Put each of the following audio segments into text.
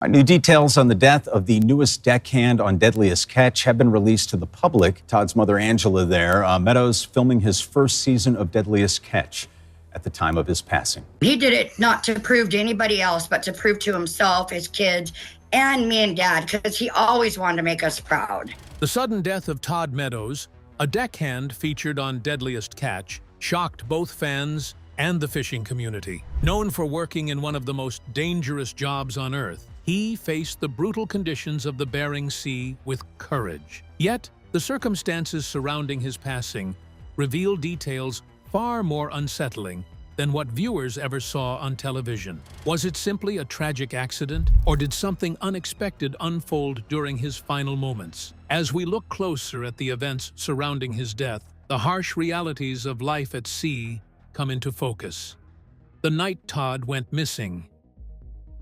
New details on the death of the newest deckhand on Deadliest Catch have been released to the public. Todd's mother, Angela, Meadows filming his first season of Deadliest Catch at the time of his passing. He did it not to prove to anybody else, but to prove to himself, his kids, and me and Dad, because he always wanted to make us proud. The sudden death of Todd Meadows, a deckhand featured on Deadliest Catch, shocked both fans and the fishing community. Known for working in one of the most dangerous jobs on Earth, he faced the brutal conditions of the Bering Sea with courage. Yet, the circumstances surrounding his passing reveal details far more unsettling than what viewers ever saw on television. Was it simply a tragic accident, or did something unexpected unfold during his final moments? As we look closer at the events surrounding his death, the harsh realities of life at sea come into focus. The night Todd went missing.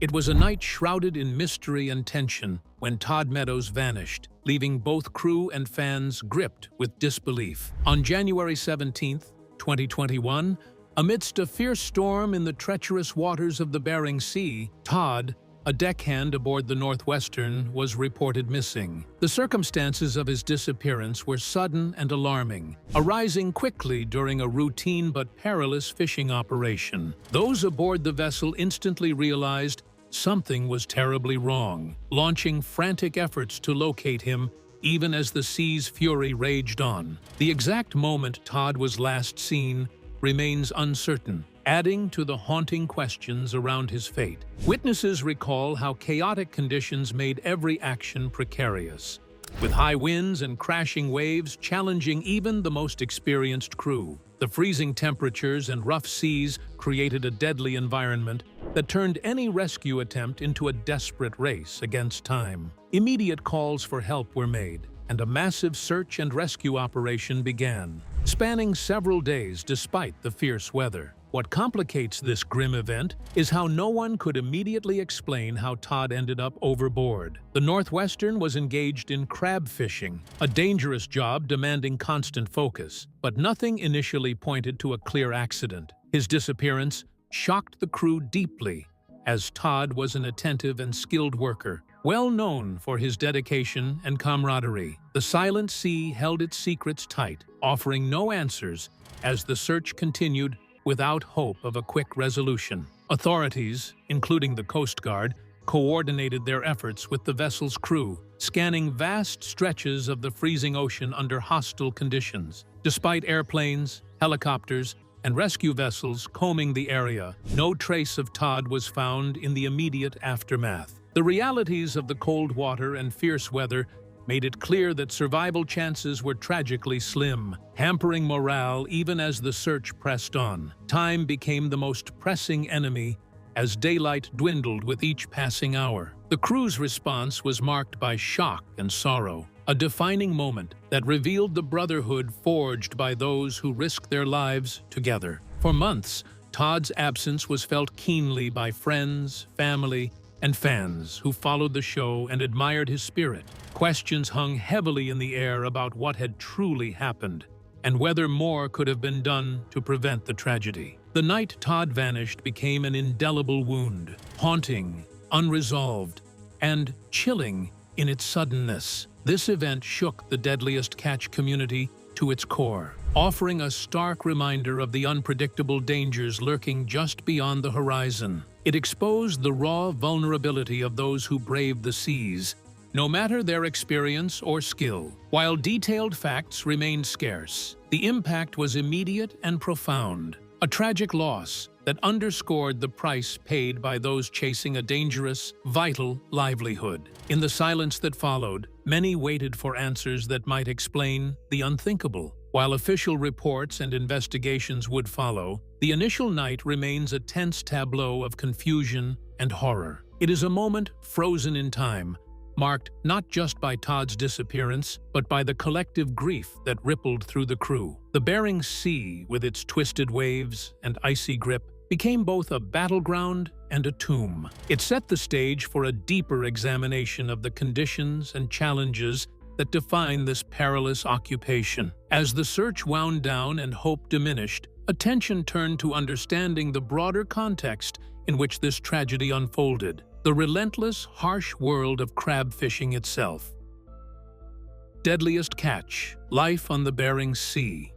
It was a night shrouded in mystery and tension when Todd Meadows vanished, leaving both crew and fans gripped with disbelief. On January 17, 2021, amidst a fierce storm in the treacherous waters of the Bering Sea, Todd, a deckhand aboard the Northwestern, was reported missing. The circumstances of his disappearance were sudden and alarming, arising quickly during a routine but perilous fishing operation. Those aboard the vessel instantly realized something was terribly wrong, launching frantic efforts to locate him even as the sea's fury raged on. The exact moment Todd was last seen remains uncertain, adding to the haunting questions around his fate. Witnesses recall how chaotic conditions made every action precarious, with high winds and crashing waves challenging even the most experienced crew. The freezing temperatures and rough seas created a deadly environment that turned any rescue attempt into a desperate race against time. Immediate calls for help were made, and a massive search and rescue operation began, spanning several days despite the fierce weather. What complicates this grim event is how no one could immediately explain how Todd ended up overboard. The Northwestern was engaged in crab fishing, a dangerous job demanding constant focus, but nothing initially pointed to a clear accident. His disappearance shocked the crew deeply, as Todd was an attentive and skilled worker, well known for his dedication and camaraderie. The silent sea held its secrets tight, offering no answers as the search continued without hope of a quick resolution. Authorities, including the Coast Guard, coordinated their efforts with the vessel's crew, scanning vast stretches of the freezing ocean under hostile conditions. Despite airplanes, helicopters, and rescue vessels combing the area, no trace of Todd was found in the immediate aftermath. The realities of the cold water and fierce weather made it clear that survival chances were tragically slim, hampering morale even as the search pressed on. Time became the most pressing enemy as daylight dwindled with each passing hour. The crew's response was marked by shock and sorrow, a defining moment that revealed the brotherhood forged by those who risked their lives together. For months, Todd's absence was felt keenly by friends, family, and fans who followed the show and admired his spirit. Questions hung heavily in the air about what had truly happened and whether more could have been done to prevent the tragedy. The night Todd vanished became an indelible wound, haunting, unresolved, and chilling in its suddenness. This event shook the Deadliest Catch community to its core, offering a stark reminder of the unpredictable dangers lurking just beyond the horizon. It exposed the raw vulnerability of those who braved the seas, no matter their experience or skill. While detailed facts remained scarce, the impact was immediate and profound, a tragic loss that underscored the price paid by those chasing a dangerous, vital livelihood. In the silence that followed, many waited for answers that might explain the unthinkable. While official reports and investigations would follow, the initial night remains a tense tableau of confusion and horror. It is a moment frozen in time, marked not just by Todd's disappearance, but by the collective grief that rippled through the crew. The Bering Sea, with its twisted waves and icy grip, became both a battleground and a tomb. It set the stage for a deeper examination of the conditions and challenges that define this perilous occupation. As the search wound down and hope diminished, attention turned to understanding the broader context in which this tragedy unfolded. the relentless, harsh world of crab fishing itself. Deadliest Catch, life on the Bering Sea.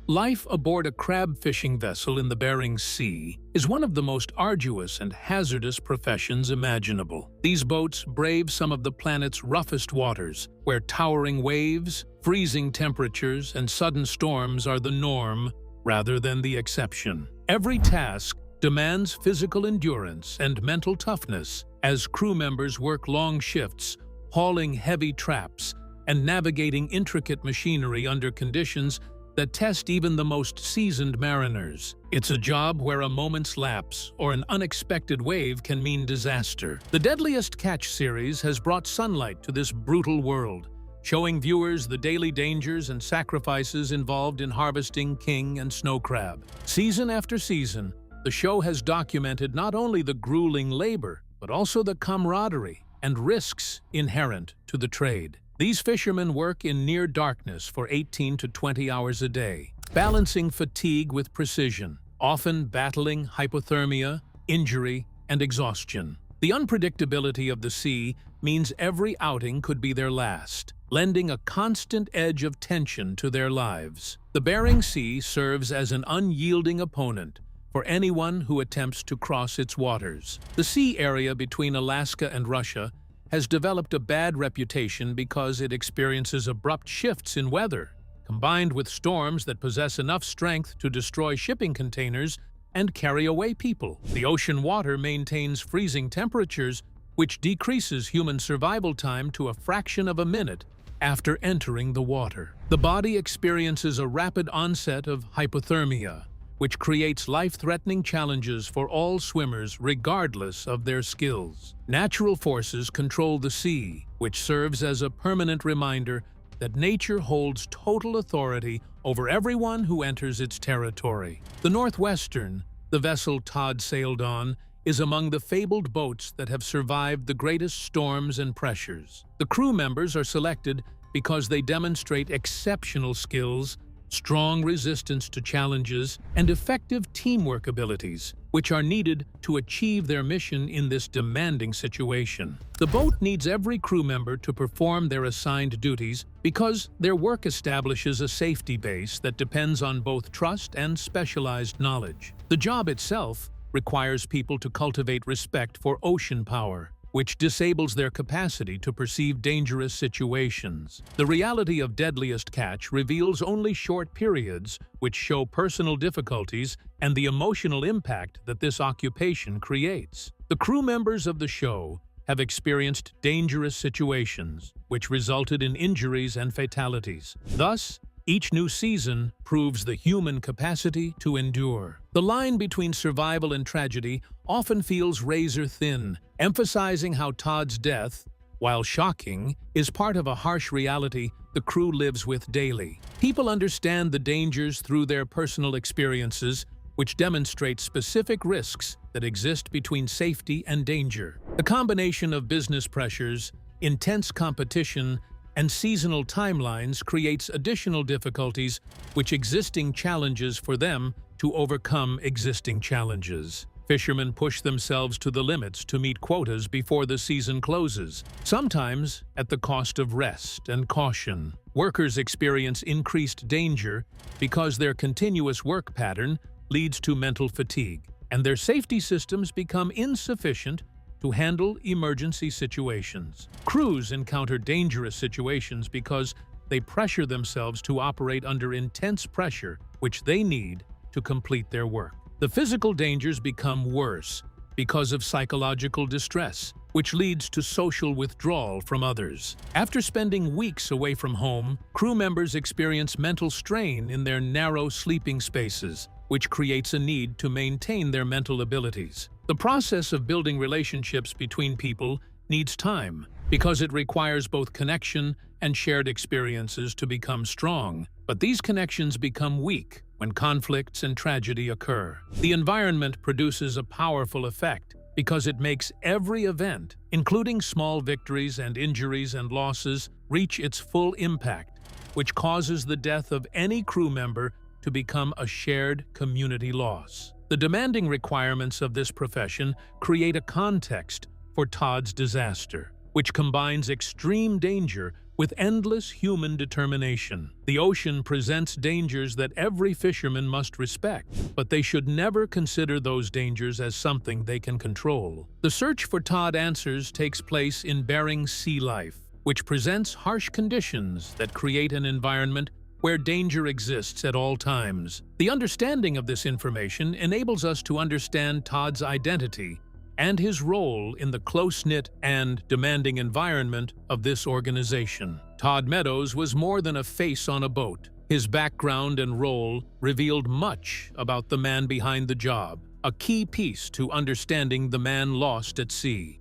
Life aboard a crab fishing vessel in the Bering Sea is one of the most arduous and hazardous professions imaginable. These boats brave some of the planet's roughest waters, where towering waves, freezing temperatures, and sudden storms are the norm rather than the exception. Every task demands physical endurance and mental toughness as crew members work long shifts, hauling heavy traps and navigating intricate machinery under conditions that test even the most seasoned mariners. It's a job where a moment's lapse or an unexpected wave can mean disaster. The Deadliest Catch series has brought sunlight to this brutal world, showing viewers the daily dangers and sacrifices involved in harvesting king and snow crab. Season after season, the show has documented not only the grueling labor, but also the camaraderie and risks inherent to the trade. These fishermen work in near darkness for 18 to 20 hours a day, balancing fatigue with precision, often battling hypothermia, injury, and exhaustion. The unpredictability of the sea means every outing could be their last, lending a constant edge of tension to their lives. The Bering Sea serves as an unyielding opponent for anyone who attempts to cross its waters. The sea area between Alaska and Russia has developed a bad reputation because it experiences abrupt shifts in weather, combined with storms that possess enough strength to destroy shipping containers and carry away people. The ocean water maintains freezing temperatures, which decreases human survival time to a fraction of a minute after entering the water. The body experiences a rapid onset of hypothermia, which creates life-threatening challenges for all swimmers regardless of their skills. Natural forces control the sea, which serves as a permanent reminder that nature holds total authority over everyone who enters its territory. The Northwestern, the vessel Todd sailed on, is among the fabled boats that have survived the greatest storms and pressures. The crew members are selected because they demonstrate exceptional skills, strong resistance to challenges, and effective teamwork abilities, which are needed to achieve their mission in this demanding situation. The boat needs every crew member to perform their assigned duties because their work establishes a safety base that depends on both trust and specialized knowledge. The job itself requires people to cultivate respect for ocean power, which disables their capacity to perceive dangerous situations. The reality of Deadliest Catch reveals only short periods, which show personal difficulties and the emotional impact that this occupation creates. The crew members of the show have experienced dangerous situations, which resulted in injuries and fatalities. Thus, each new season proves the human capacity to endure. The line between survival and tragedy often feels razor-thin, emphasizing how Todd's death, while shocking, is part of a harsh reality the crew lives with daily. People understand the dangers through their personal experiences, which demonstrate specific risks that exist between safety and danger. The combination of business pressures, intense competition, and seasonal timelines creates additional difficulties, which existing challenges for them to overcome existing challenges. Fishermen push themselves to the limits to meet quotas before the season closes, sometimes at the cost of rest and caution. Workers experience increased danger because their continuous work pattern leads to mental fatigue, and their safety systems become insufficient to handle emergency situations. Crews encounter dangerous situations because they pressure themselves to operate under intense pressure, which they need to complete their work. The physical dangers become worse because of psychological distress, which leads to social withdrawal from others. After spending weeks away from home, crew members experience mental strain in their narrow sleeping spaces, which creates a need to maintain their mental abilities. The process of building relationships between people needs time because it requires both connection and shared experiences to become strong. But these connections become weak when conflicts and tragedy occur. The environment produces a powerful effect because it makes every event, including small victories and injuries and losses, reach its full impact, which causes the death of any crew member to become a shared community loss. The demanding requirements of this profession create a context for Todd's disaster, which combines extreme danger with endless human determination. The ocean presents dangers that every fisherman must respect, but they should never consider those dangers as something they can control. The search for Todd answers takes place in Bering Sea life, which presents harsh conditions that create an environment where danger exists at all times. The understanding of this information enables us to understand Todd's identity and his role in the close-knit and demanding environment of this organization. Todd Meadows was more than a face on a boat. His background and role revealed much about the man behind the job, a key piece to understanding the man lost at sea.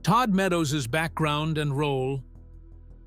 Todd Meadows' background and role.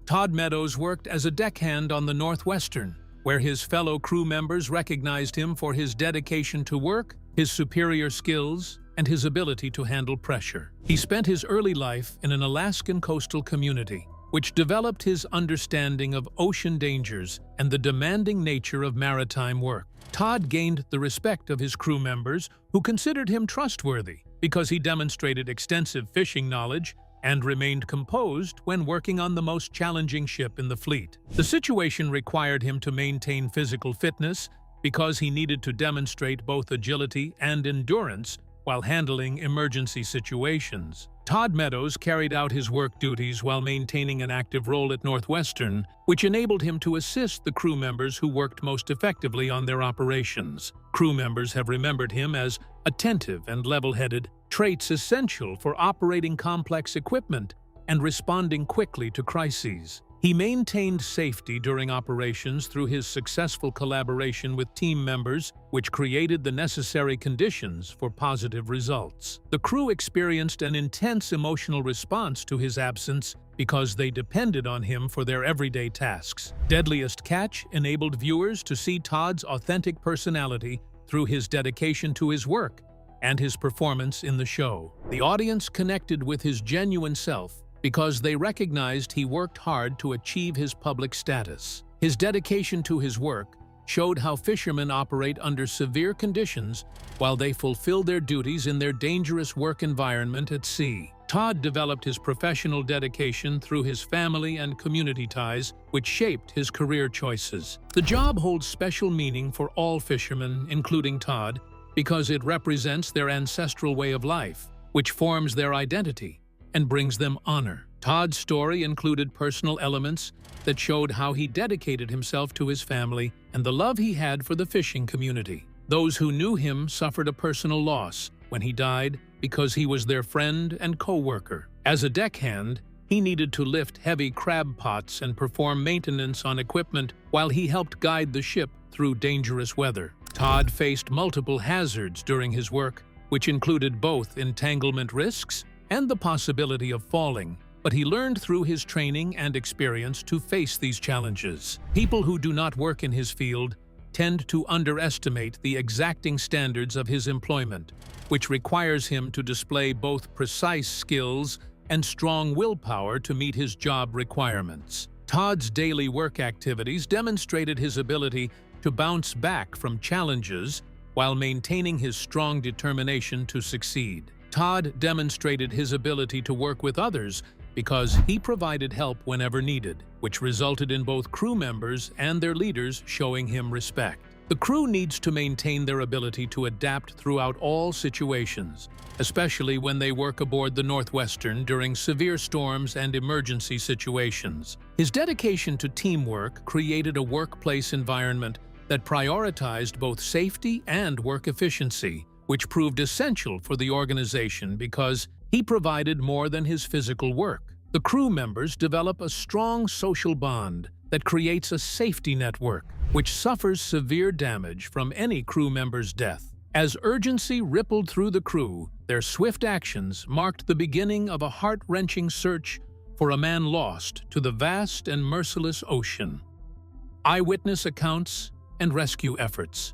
Todd Meadows worked as a deckhand on the Northwestern, where his fellow crew members recognized him for his dedication to work, his superior skills, and his ability to handle pressure. He spent his early life in an Alaskan coastal community, which developed his understanding of ocean dangers and the demanding nature of maritime work. Todd gained the respect of his crew members, who considered him trustworthy because he demonstrated extensive fishing knowledge and remained composed when working on the most challenging ship in the fleet. The situation required him to maintain physical fitness because he needed to demonstrate both agility and endurance while handling emergency situations. Todd Meadows carried out his work duties while maintaining an active role at Northwestern, which enabled him to assist the crew members who worked most effectively on their operations. Crew members have remembered him as attentive and level-headed, traits essential for operating complex equipment and responding quickly to crises. He maintained safety during operations through his successful collaboration with team members, which created the necessary conditions for positive results. The crew experienced an intense emotional response to his absence because they depended on him for their everyday tasks. Deadliest Catch enabled viewers to see Todd's authentic personality through his dedication to his work and his performance in the show. The audience connected with his genuine self because they recognized he worked hard to achieve his public status. His dedication to his work showed how fishermen operate under severe conditions while they fulfill their duties in their dangerous work environment at sea. Todd developed his professional dedication through his family and community ties, which shaped his career choices. The job holds special meaning for all fishermen, including Todd, because it represents their ancestral way of life, which forms their identity and brings them honor. Todd's story included personal elements that showed how he dedicated himself to his family and the love he had for the fishing community. Those who knew him suffered a personal loss when he died because he was their friend and co-worker. As a deckhand, he needed to lift heavy crab pots and perform maintenance on equipment while he helped guide the ship through dangerous weather. Todd faced multiple hazards during his work, which included both entanglement risks and the possibility of falling, but he learned through his training and experience to face these challenges. People who do not work in his field tend to underestimate the exacting standards of his employment, which requires him to display both precise skills and strong willpower to meet his job requirements. Todd's daily work activities demonstrated his ability to bounce back from challenges while maintaining his strong determination to succeed. Todd demonstrated his ability to work with others because he provided help whenever needed, which resulted in both crew members and their leaders showing him respect. The crew needs to maintain their ability to adapt throughout all situations, especially when they work aboard the Northwestern during severe storms and emergency situations. His dedication to teamwork created a workplace environment that prioritized both safety and work efficiency, which proved essential for the organization because he provided more than his physical work. The crew members develop a strong social bond that creates a safety network, which suffers severe damage from any crew member's death. As urgency rippled through the crew, their swift actions marked the beginning of a heart-wrenching search for a man lost to the vast and merciless ocean. Eyewitness accounts and rescue efforts.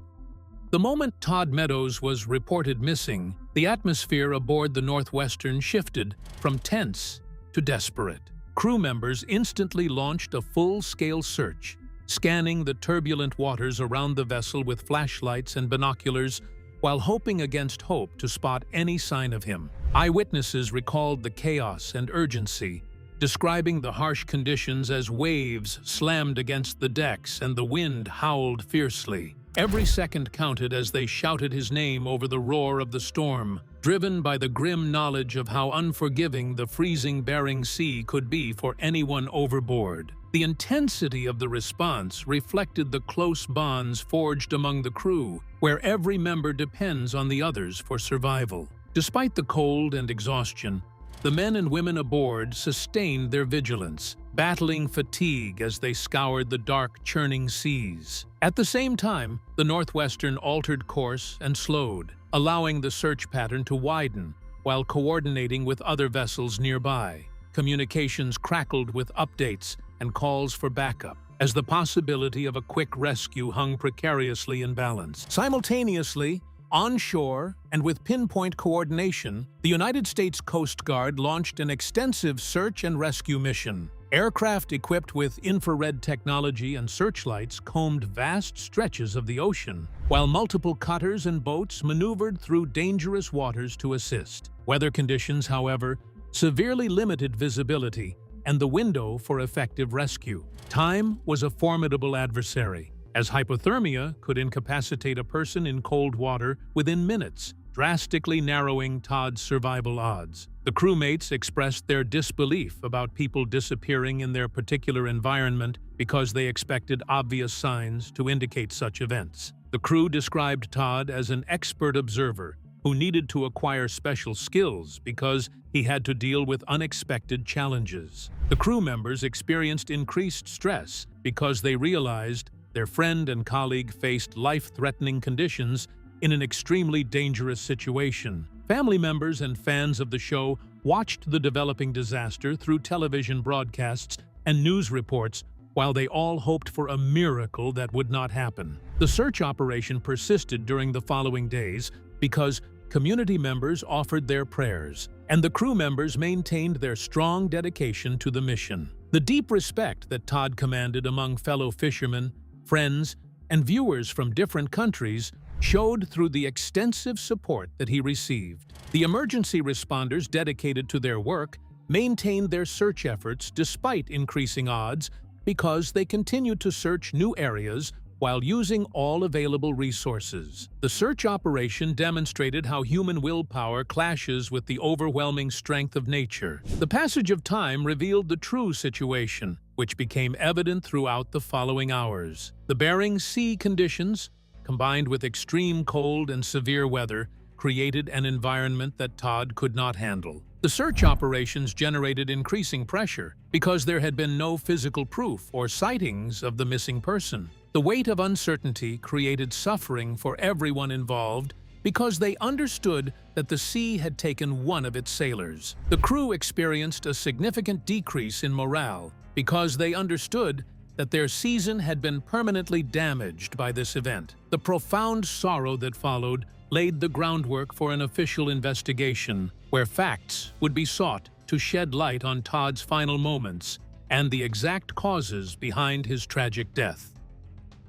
The moment Todd Meadows was reported missing, the atmosphere aboard the Northwestern shifted from tense to desperate. Crew members instantly launched a full-scale search, scanning the turbulent waters around the vessel with flashlights and binoculars while hoping against hope to spot any sign of him. Eyewitnesses recalled the chaos and urgency, describing the harsh conditions as waves slammed against the decks and the wind howled fiercely. Every second counted as they shouted his name over the roar of the storm, driven by the grim knowledge of how unforgiving the freezing Bering Sea could be for anyone overboard. The intensity of the response reflected the close bonds forged among the crew, where every member depends on the others for survival. Despite the cold and exhaustion, the men and women aboard sustained their vigilance, battling fatigue as they scoured the dark, churning seas. At the same time, the Northwestern altered course and slowed, allowing the search pattern to widen while coordinating with other vessels nearby. Communications crackled with updates and calls for backup, as the possibility of a quick rescue hung precariously in balance. Simultaneously, onshore and with pinpoint coordination, the United States Coast Guard launched an extensive search and rescue mission. Aircraft equipped with infrared technology and searchlights combed vast stretches of the ocean, while multiple cutters and boats maneuvered through dangerous waters to assist. Weather conditions, however, severely limited visibility and the window for effective rescue. Time was a formidable adversary, as hypothermia could incapacitate a person in cold water within minutes, drastically narrowing Todd's survival odds. The crewmates expressed their disbelief about people disappearing in their particular environment because they expected obvious signs to indicate such events. The crew described Todd as an expert observer who needed to acquire special skills because he had to deal with unexpected challenges. The crew members experienced increased stress because they realized their friend and colleague faced life-threatening conditions in an extremely dangerous situation. Family members and fans of the show watched the developing disaster through television broadcasts and news reports while they all hoped for a miracle that would not happen. The search operation persisted during the following days because community members offered their prayers, and the crew members maintained their strong dedication to the mission. The deep respect that Todd commanded among fellow fishermen, friends, and viewers from different countries showed through the extensive support that he received. The emergency responders dedicated to their work maintained their search efforts despite increasing odds because they continued to search new areas while using all available resources. The search operation demonstrated how human willpower clashes with the overwhelming strength of nature. The passage of time revealed the true situation, which became evident throughout the following hours. The Bering Sea conditions, combined with extreme cold and severe weather, created an environment that Todd could not handle. The search operations generated increasing pressure because there had been no physical proof or sightings of the missing person. The weight of uncertainty created suffering for everyone involved because they understood that the sea had taken one of its sailors. The crew experienced a significant decrease in morale because they understood that their season had been permanently damaged by this event. The profound sorrow that followed laid the groundwork for an official investigation where facts would be sought to shed light on Todd's final moments and the exact causes behind his tragic death.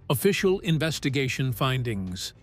Official investigation findings.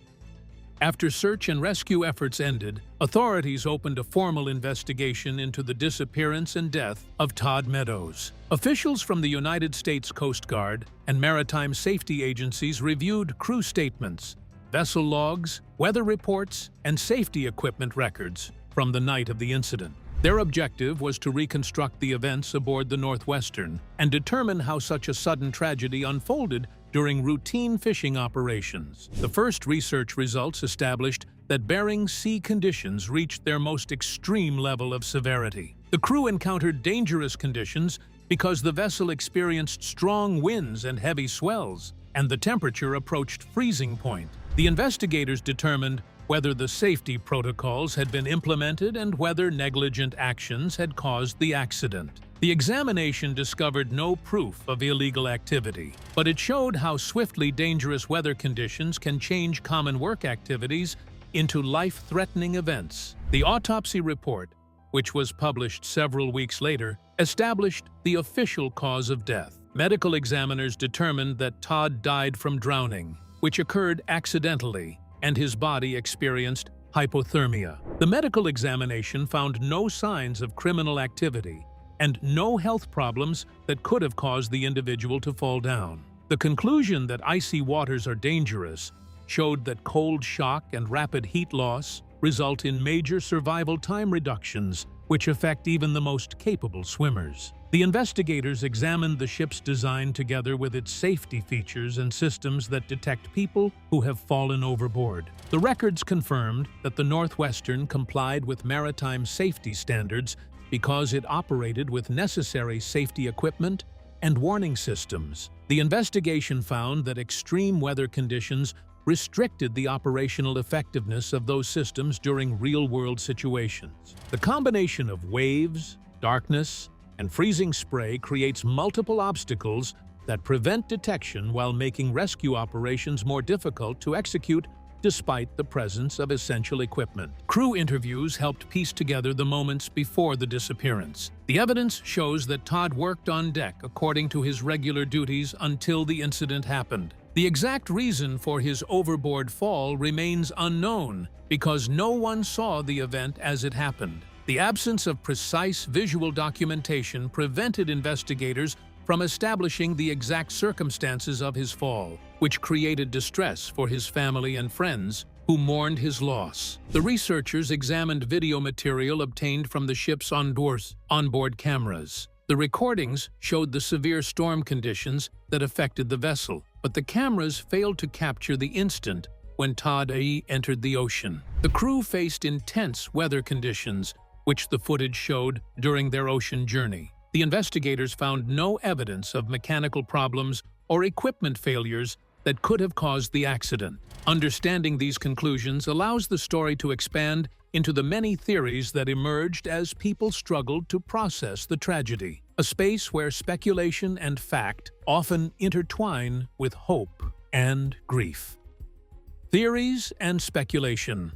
After search and rescue efforts ended, authorities opened a formal investigation into the disappearance and death of Todd Meadows. Officials from the United States Coast Guard and maritime safety agencies reviewed crew statements, vessel logs, weather reports, and safety equipment records from the night of the incident. Their objective was to reconstruct the events aboard the Northwestern and determine how such a sudden tragedy unfolded during routine fishing operations. The first research results established that Bering Sea conditions reached their most extreme level of severity. The crew encountered dangerous conditions because the vessel experienced strong winds and heavy swells, and the temperature approached freezing point. The investigators determined whether the safety protocols had been implemented and whether negligent actions had caused the accident. The examination discovered no proof of illegal activity, but it showed how swiftly dangerous weather conditions can change common work activities into life-threatening events. The autopsy report, which was published several weeks later, established the official cause of death. Medical examiners determined that Todd died from drowning, which occurred accidentally, and his body experienced hypothermia. The medical examination found no signs of criminal activity and no health problems that could have caused the individual to fall down. The conclusion that icy waters are dangerous showed that cold shock and rapid heat loss result in major survival time reductions, which affect even the most capable swimmers. The investigators examined the ship's design together with its safety features and systems that detect people who have fallen overboard. The records confirmed that the Northwestern complied with maritime safety standards because it operated with necessary safety equipment and warning systems. The investigation found that extreme weather conditions restricted the operational effectiveness of those systems during real-world situations. The combination of waves, darkness, and freezing spray creates multiple obstacles that prevent detection while making rescue operations more difficult to execute despite the presence of essential equipment. Crew interviews helped piece together the moments before the disappearance. The evidence shows that Todd worked on deck according to his regular duties until the incident happened. The exact reason for his overboard fall remains unknown because no one saw the event as it happened. The absence of precise visual documentation prevented investigators from establishing the exact circumstances of his fall, which created distress for his family and friends who mourned his loss. The researchers examined video material obtained from the ship's onboard cameras. The recordings showed the severe storm conditions that affected the vessel, but the cameras failed to capture the instant when Todd entered the ocean. The crew faced intense weather conditions, which the footage showed during their ocean journey. The investigators found no evidence of mechanical problems or equipment failures that could have caused the accident. Understanding these conclusions allows the story to expand into the many theories that emerged as people struggled to process the tragedy, a space where speculation and fact often intertwine with hope and grief. Theories and speculation.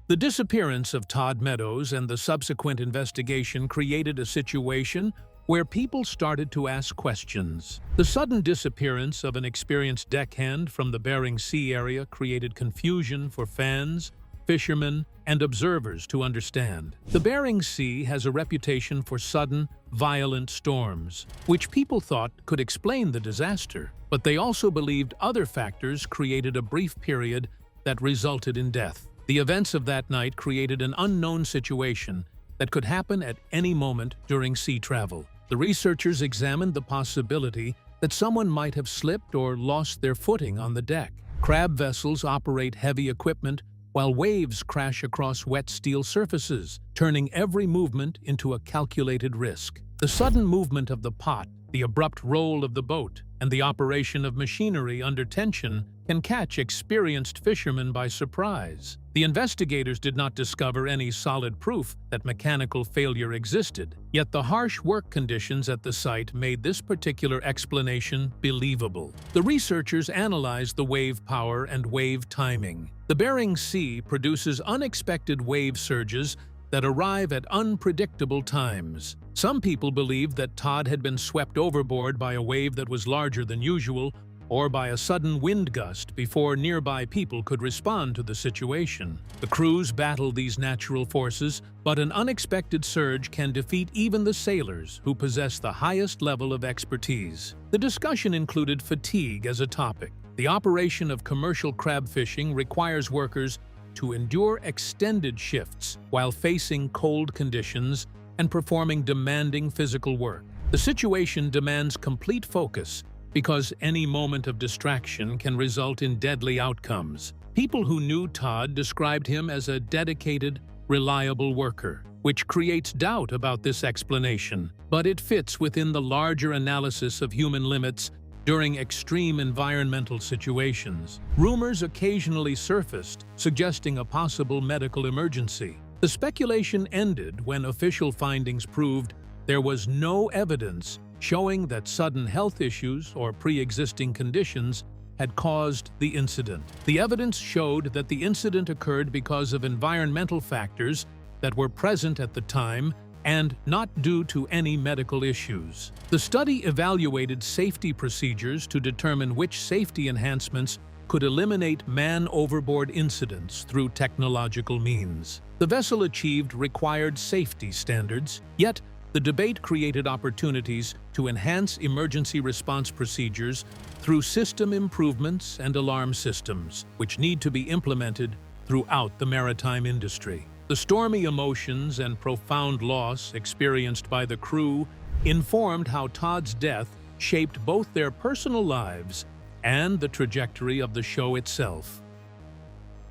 The disappearance of Todd Meadows and the subsequent investigation created a situation where people started to ask questions. The sudden disappearance of an experienced deckhand from the Bering Sea area created confusion for fans, fishermen, and observers to understand. The Bering Sea has a reputation for sudden, violent storms, which people thought could explain the disaster, but they also believed other factors created a brief period that resulted in death. The events of that night created an unknown situation that could happen at any moment during sea travel. The researchers examined the possibility that someone might have slipped or lost their footing on the deck. Crab vessels operate heavy equipment while waves crash across wet steel surfaces, turning every movement into a calculated risk. The sudden movement of the pot, the abrupt roll of the boat, and the operation of machinery under tension can catch experienced fishermen by surprise. The investigators did not discover any solid proof that mechanical failure existed, yet the harsh work conditions at the site made this particular explanation believable. The researchers analyzed the wave power and wave timing. The Bering Sea produces unexpected wave surges that arrive at unpredictable times. Some people believed that Todd had been swept overboard by a wave that was larger than usual, or by a sudden wind gust before nearby people could respond to the situation. The crews battled these natural forces, but an unexpected surge can defeat even the sailors who possess the highest level of expertise. The discussion included fatigue as a topic. The operation of commercial crab fishing requires workers to endure extended shifts while facing cold conditions and performing demanding physical work. The situation demands complete focus because any moment of distraction can result in deadly outcomes. People who knew Todd described him as a dedicated, reliable worker, which creates doubt about this explanation, but it fits within the larger analysis of human limits during extreme environmental situations. Rumors occasionally surfaced, suggesting a possible medical emergency. The speculation ended when official findings proved there was no evidence showing that sudden health issues or pre-existing conditions had caused the incident. The evidence showed that the incident occurred because of environmental factors that were present at the time and not due to any medical issues. The study evaluated safety procedures to determine which safety enhancements could eliminate man-overboard incidents through technological means. The vessel achieved required safety standards, yet the debate created opportunities to enhance emergency response procedures through system improvements and alarm systems, which need to be implemented throughout the maritime industry. The stormy emotions and profound loss experienced by the crew informed how Todd's death shaped both their personal lives and the trajectory of the show itself.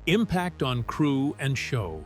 Impact on crew and show.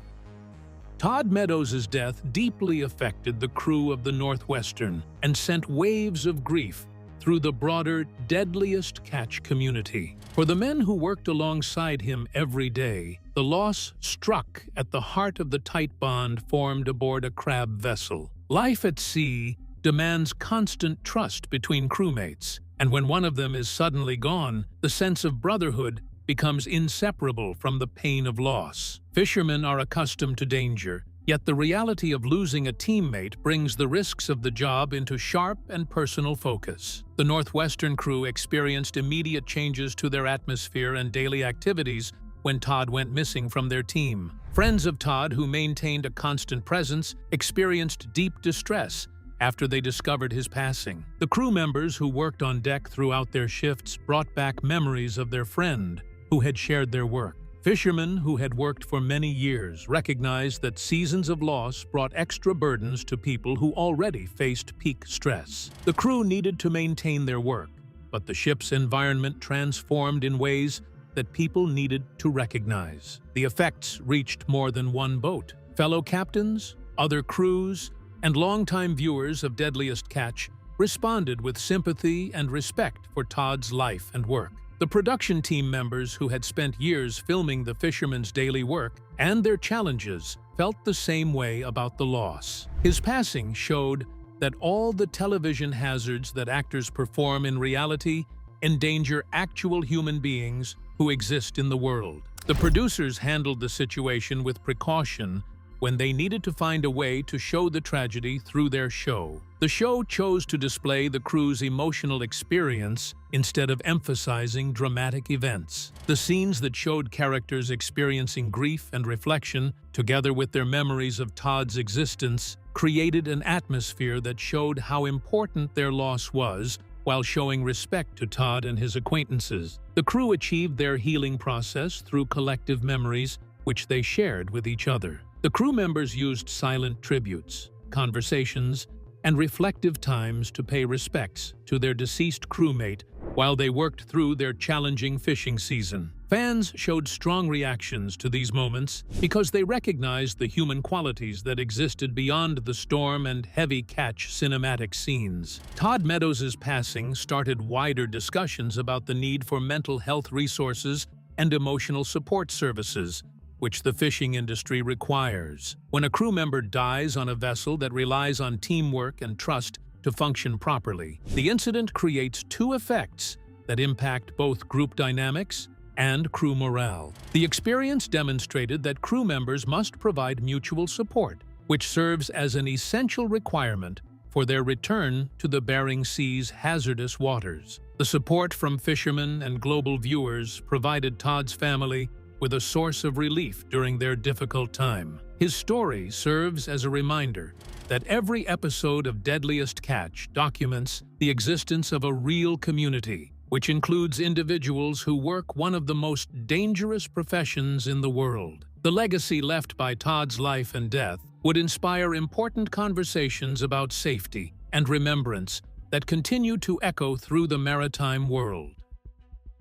Todd Meadows' death deeply affected the crew of the Northwestern and sent waves of grief through the broader Deadliest Catch community. For the men who worked alongside him every day, the loss struck at the heart of the tight bond formed aboard a crab vessel. Life at sea demands constant trust between crewmates, and when one of them is suddenly gone, the sense of brotherhood becomes inseparable from the pain of loss. Fishermen are accustomed to danger, yet the reality of losing a teammate brings the risks of the job into sharp and personal focus. The Northwestern crew experienced immediate changes to their atmosphere and daily activities when Todd went missing from their team. Friends of Todd, who maintained a constant presence, experienced deep distress after they discovered his passing. The crew members who worked on deck throughout their shifts brought back memories of their friend who had shared their work. Fishermen who had worked for many years recognized that seasons of loss brought extra burdens to people who already faced peak stress. The crew needed to maintain their work, but the ship's environment transformed in ways that people needed to recognize. The effects reached more than one boat. Fellow captains, other crews, and longtime viewers of Deadliest Catch responded with sympathy and respect for Todd's life and work. The production team members who had spent years filming the fishermen's daily work and their challenges felt the same way about the loss. His passing showed that all the television hazards that actors perform in reality endanger actual human beings who exist in the world. The producers handled the situation with precaution when they needed to find a way to show the tragedy through their show. The show chose to display the crew's emotional experience instead of emphasizing dramatic events. The scenes that showed characters experiencing grief and reflection, together with their memories of Todd's existence, created an atmosphere that showed how important their loss was, while showing respect to Todd and his acquaintances. The crew achieved their healing process through collective memories, which they shared with each other. The crew members used silent tributes, conversations, and reflective times to pay respects to their deceased crewmate while they worked through their challenging fishing season. Fans showed strong reactions to these moments because they recognized the human qualities that existed beyond the storm and heavy catch cinematic scenes. Todd Meadows' passing started wider discussions about the need for mental health resources and emotional support services, which the fishing industry requires. When a crew member dies on a vessel that relies on teamwork and trust to function properly, the incident creates two effects that impact both group dynamics and crew morale. The experience demonstrated that crew members must provide mutual support, which serves as an essential requirement for their return to the Bering Sea's hazardous waters. The support from fishermen and global viewers provided Todd's family with a source of relief during their difficult time. His story serves as a reminder that every episode of Deadliest Catch documents the existence of a real community, which includes individuals who work one of the most dangerous professions in the world. The legacy left by Todd's life and death would inspire important conversations about safety and remembrance that continue to echo through the maritime world.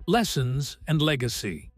Lessons and legacy.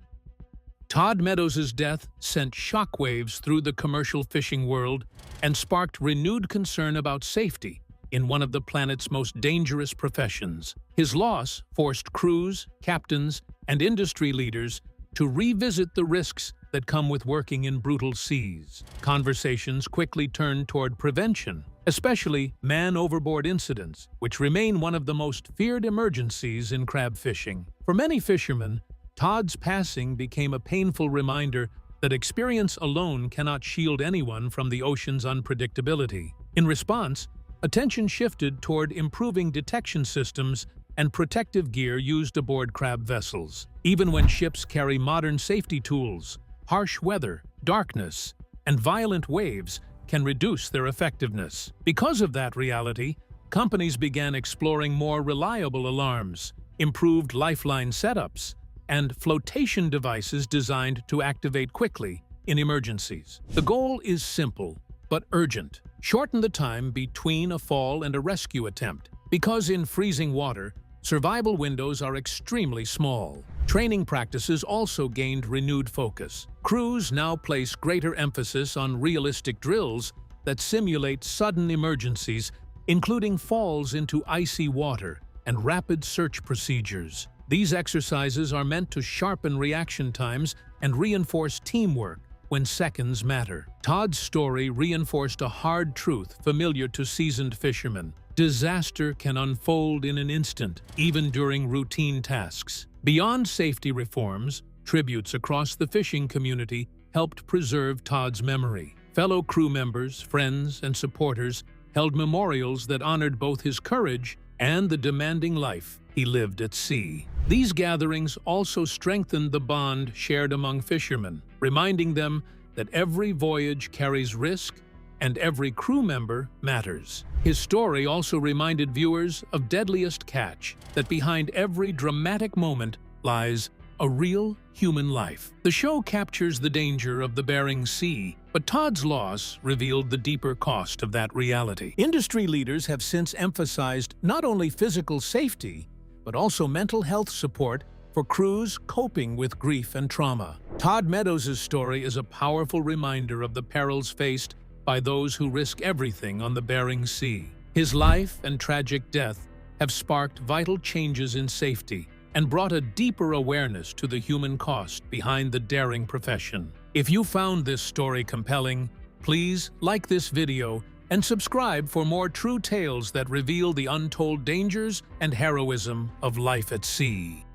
Todd Meadows' death sent shockwaves through the commercial fishing world and sparked renewed concern about safety in one of the planet's most dangerous professions. His loss forced crews, captains, and industry leaders to revisit the risks that come with working in brutal seas. Conversations quickly turned toward prevention, especially man-overboard incidents, which remain one of the most feared emergencies in crab fishing. For many fishermen, Todd's passing became a painful reminder that experience alone cannot shield anyone from the ocean's unpredictability. In response, attention shifted toward improving detection systems and protective gear used aboard crab vessels. Even when ships carry modern safety tools, harsh weather, darkness, and violent waves can reduce their effectiveness. Because of that reality, companies began exploring more reliable alarms, improved lifeline setups, and flotation devices designed to activate quickly in emergencies. The goal is simple, but urgent. Shorten the time between a fall and a rescue attempt. Because in freezing water, survival windows are extremely small. Training practices also gained renewed focus. Crews now place greater emphasis on realistic drills that simulate sudden emergencies, including falls into icy water and rapid search procedures. These exercises are meant to sharpen reaction times and reinforce teamwork when seconds matter. Todd's story reinforced a hard truth familiar to seasoned fishermen. Disaster can unfold in an instant, even during routine tasks. Beyond safety reforms, tributes across the fishing community helped preserve Todd's memory. Fellow crew members, friends, and supporters held memorials that honored both his courage and the demanding life he lived at sea. These gatherings also strengthened the bond shared among fishermen, reminding them that every voyage carries risk and every crew member matters. His story also reminded viewers of Deadliest Catch, that behind every dramatic moment lies a real human life. The show captures the danger of the Bering Sea, but Todd's loss revealed the deeper cost of that reality. Industry leaders have since emphasized not only physical safety, but also mental health support for crews coping with grief and trauma. Todd Meadows' story is a powerful reminder of the perils faced by those who risk everything on the Bering Sea. His life and tragic death have sparked vital changes in safety and brought a deeper awareness to the human cost behind the daring profession. If you found this story compelling, please like this video and subscribe for more true tales that reveal the untold dangers and heroism of life at sea.